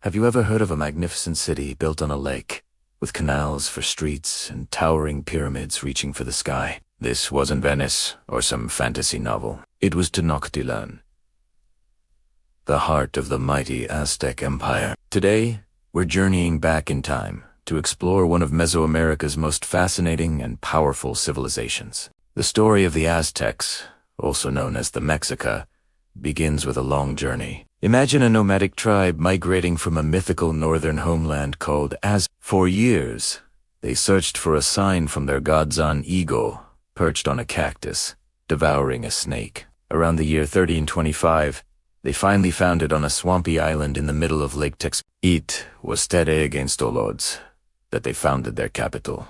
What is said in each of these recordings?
Have you ever heard of a magnificent city built on a lake, with canals for streets and towering pyramids reaching for the sky? This wasn't Venice or some fantasy novel. It was Tenochtitlan, the heart of the mighty Aztec Empire. Today, we're journeying back in time to explore one of Mesoamerica's most fascinating and powerful civilizations. The story of the Aztecs, also known as the Mexica, begins with a long journey. Imagine a nomadic tribe migrating from a mythical northern homeland called Aztec. For years, they searched for a sign from their godson Ego, perched on a cactus, devouring a snake. Around the year 1325, they finally found it on a swampy island in the middle of Lake Texcoco. It was Tere against all odds that they founded their capital,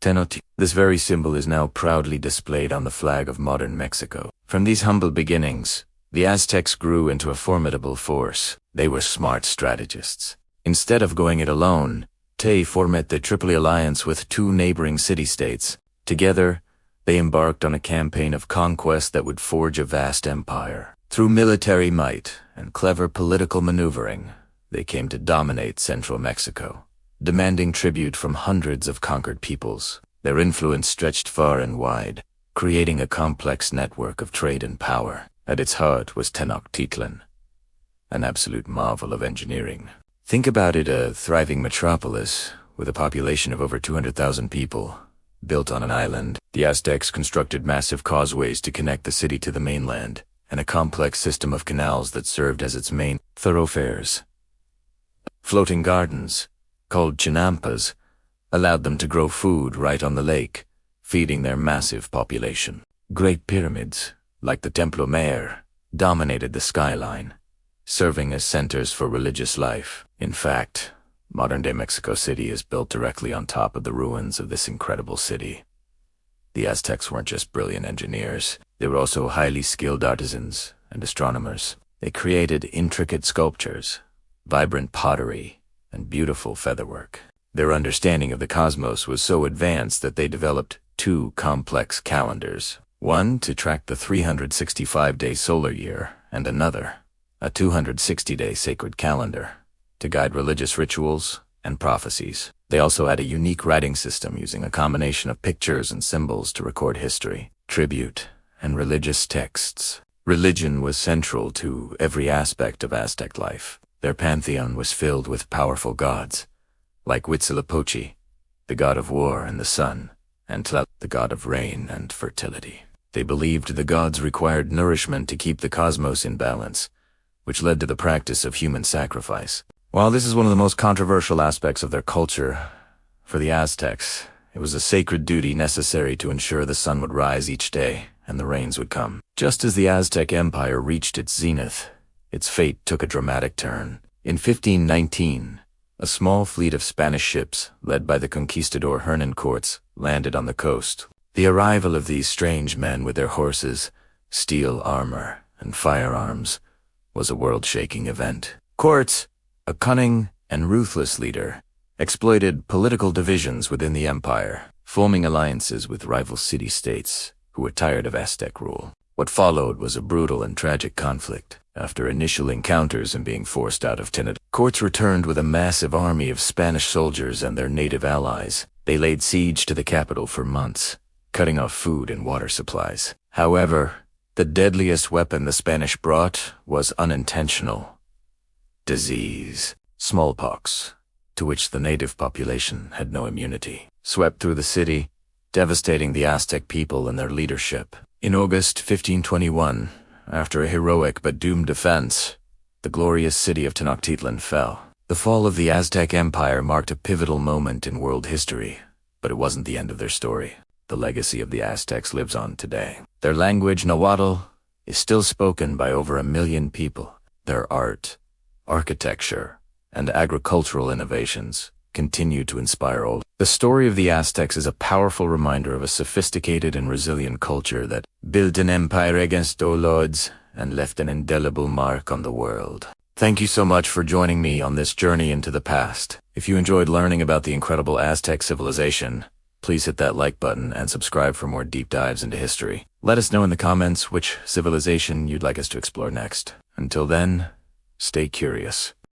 Tenochtitlan. This very symbol is now proudly displayed on the flag of modern Mexico. From these humble beginnings, the Aztecs grew into a formidable force. They were smart strategists. Instead of going it alone, they formed the Triple Alliance with two neighboring city-states. Together, they embarked on a campaign of conquest that would forge a vast empire. Through military might and clever political maneuvering, they came to dominate central Mexico, demanding tribute from hundreds of conquered peoples. Their influence stretched far and wide, creating a complex network of trade and power. At its heart was Tenochtitlan, an absolute marvel of engineering. Think about it, a thriving metropolis with a population of over 200,000 people, built on an island. The Aztecs constructed massive causeways to connect the city to the mainland, and a complex system of canals that served as its main thoroughfares. Floating gardens, called chinampas, allowed them to grow food right on the lake, feeding their massive population. Great pyramids, like the Templo Mayor, dominated the skyline, serving as centers for religious life. In fact, modern-day Mexico City is built directly on top of the ruins of this incredible city. The Aztecs weren't just brilliant engineers, they were also highly skilled artisans and astronomers. They created intricate sculptures, vibrant pottery, and beautiful featherwork. Their understanding of the cosmos was so advanced that they developed two complex calendars, one to track the 365-day solar year, and another, a 260-day sacred calendar, to guide religious rituals and prophecies. They also had a unique writing system using a combination of pictures and symbols to record history, tribute, and religious texts. Religion was central to every aspect of Aztec life. Their pantheon was filled with powerful gods, like Huitzilopochtli, the god of war and the sun, and Tlacopan, the god of rain and fertility. They believed the gods required nourishment to keep the cosmos in balance, which led to the practice of human sacrifice. While this is one of the most controversial aspects of their culture, for the Aztecs, it was a sacred duty necessary to ensure the sun would rise each day and the rains would come. Just as the Aztec Empire reached its zenith, its fate took a dramatic turn. In 1519, a small fleet of Spanish ships, led by the conquistador Hernan Cortes, landed on the coast. The arrival of these strange men with their horses, steel armor, and firearms was a world-shaking event. Cortes, a cunning and ruthless leader, exploited political divisions within the empire, forming alliances with rival city-states who were tired of Aztec rule. What followed was a brutal and tragic conflict. After initial encounters and being forced out of Tenochtitlan, Cortes returned with a massive army of Spanish soldiers and their native allies. They laid siege to the capital for months, cutting off food and water supplies. However, the deadliest weapon the Spanish brought was unintentional: disease. Smallpox, to which the native population had no immunity, swept through the city, devastating the Aztec people and their leadership. In August 1521, after a heroic but doomed defense, the glorious city of Tenochtitlan fell. The fall of the Aztec Empire marked a pivotal moment in world history, but it wasn't the end of their story. The legacy of the Aztecs lives on today. Their language, Nahuatl, is still spoken by over 1 million people. Their art, architecture, and agricultural innovations continue to inspire all. The story of the Aztecs is a powerful reminder of a sophisticated and resilient culture that built an empire against all odds and left an indelible mark on the world. Thank you so much for joining me on this journey into the past. If you enjoyed learning about the incredible Aztec civilization, please hit that like button and subscribe for more deep dives into history. Let us know in the comments which civilization you'd like us to explore next. Until then, Stay curious.